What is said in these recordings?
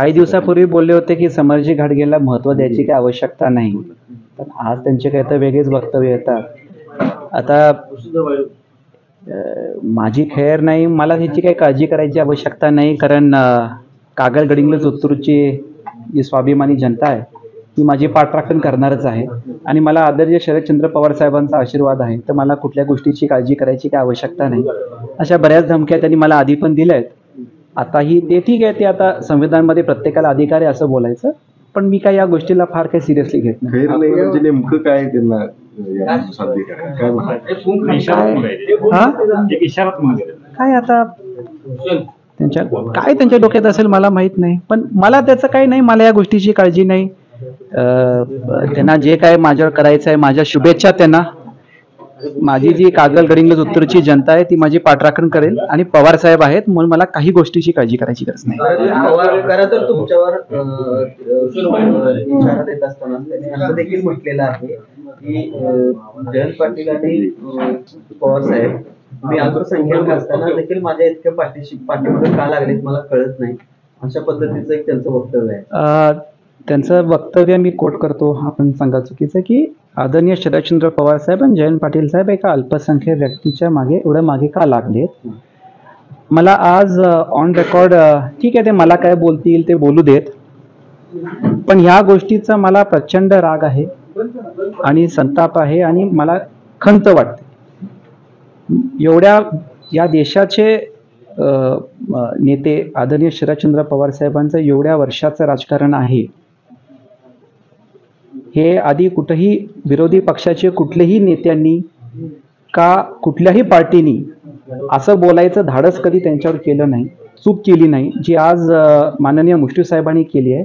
काही दिवसापूर्वी बोलले होते की समरजी घाटगेला महत्त्व द्यायची काही आवश्यकता नाही, पण आज त्यांचे काही तर वेगळेच वक्तव्य येतात. आता माझी खैर नाही, मला ह्याची काही काळजी करायची आवश्यकता नाही, कारण कागल गडिंग्लज उत्तूरची जी स्वाभिमानी जनता आहे ती माझी पाठराखण करणारच आहे. आणि मला आदरणीय शरदचंद्र पवार साहेबांचा आशीर्वाद आहे, तर मला कुठल्या गोष्टीची काळजी करायची काही आवश्यकता नाही. अशा बऱ्याच धमक्या त्यांनी मला आधी पण दिल्या आहेत, आताही ते ठीक आहे. ते आता संविधानामध्ये प्रत्येकाला अधिकार आहे असं बोलायचं, पण मी काय या गोष्टीला फार काही सिरियसली घेत नाही. म्हणजे नेमकं काय त्यांना काय आता त्यांच्या डोक्यात असेल मला माहित नाही, पण मला त्याचं काही नाही, मला या गोष्टीची काळजी नाही. त्यांना जे काय माझ्यावर करायचं आहे, माझ्या शुभेच्छा त्यांना. माझी जी कागल गडिंग्लज उत्तरची जनता आहे ती माझी पाठराखण करेल, आणि पवार साहेब आहेत म्हणून मला काही गोष्टीची काळजी करायची गरज नाही. तर तुमच्यावर इशारा देत असताना त्यांनी असं देखील म्हटलेलं आहे की जयंत पाटील आणि पवार साहेब, मी अल्पसंख्याक असताना देखील माझ्या इतक्या पाठीमध्ये का लागलेत मला कळत नाही, अशा पद्धतीचं एक त्यांचं वक्तव्य आहे. त्यांचं वक्तव्य मी कोट करतो, आपण सांगा चुकीचं, की आदरणीय शरदचंद्र पवार साहेब आणि जयंत पाटील साहेब एका अल्पसंख्याक व्यक्तीच्या मागे एवढं मागे का लागलेत. मला आज ऑन रेकॉर्ड ठीक आहे, ते मला काय बोलतील ते बोलू देत, पण ह्या गोष्टीचा मला प्रचंड राग आहे आणि संताप आहे आणि मला खंत वाटते. एवढ्या या देशाचे नेते आदरणीय शरदचंद्र पवार साहेबांचं एवढ्या वर्षाचं राजकारण आहे, हे आधी कुठेही विरोधी पक्षाचे कुठल्याही नेत्यांनी का कुठल्याही पार्टीनी असं बोलायचं धाडस कधी त्यांच्यावर केलं नाही, चूक केली नाही, जी आज माननीय मुश्रीफ साहेबांनी केली आहे.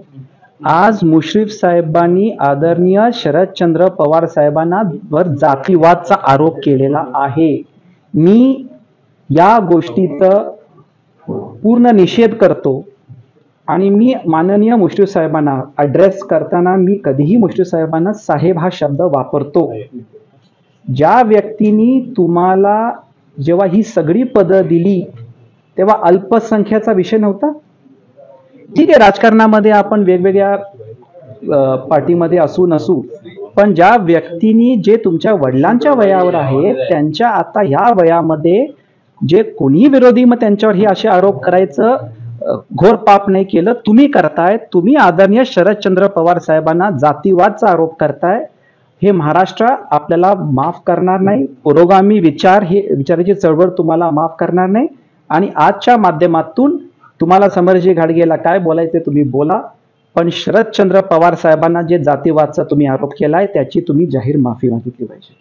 आज मुश्रीफ साहेबांनी आदरणीय शरदचंद्र पवार साहेबांना वर जातीवादचा आरोप केलेला आहे. मी या गोष्टीचा पूर्ण निषेध करतो आणि मी माननीय मुश्रीफ साहेबांना ॲड्रेस करताना मी कधीही मुश्रीफ साहेबांना साहेब हा शब्द वापरतो. ज्या व्यक्तीने तुम्हाला जेव्हा ही सगळी पदं दिली तेव्हा अल्पसंख्याचा विषय नव्हता. ठीक आहे, राजकारणामध्ये आपण वेगवेगळ्या पार्टीमध्ये असू नसू, पण ज्या व्यक्तींनी जे तुमच्या वडिलांच्या वयावर आहे त्यांच्या आता ह्या वयामध्ये जे कोणी विरोधी मग त्यांच्यावर हे असे आरोप करायचं घोर पाप नाही केलं, तुम्ही करताय. तुम्ही आदरणीय शरदचंद्र पवार साहेबांना जातीवादचा आरोप करताय. हे महाराष्ट्र आपल्याला माफ करणार नाही. पुरोगामी विचाराची चळवळ तुम्हाला माफ करणार नाही. आणि आजच्या माध्यमातून तुम्हाला समरजी घाटगेला काय बोलायचे तुम्ही बोला, पण शरदचंद्र पवार साहेबांना जे जातीवादचा तुम्ही आरोप केलाय त्याची तुम्ही जाहीर माफी मागितली पाहिजे.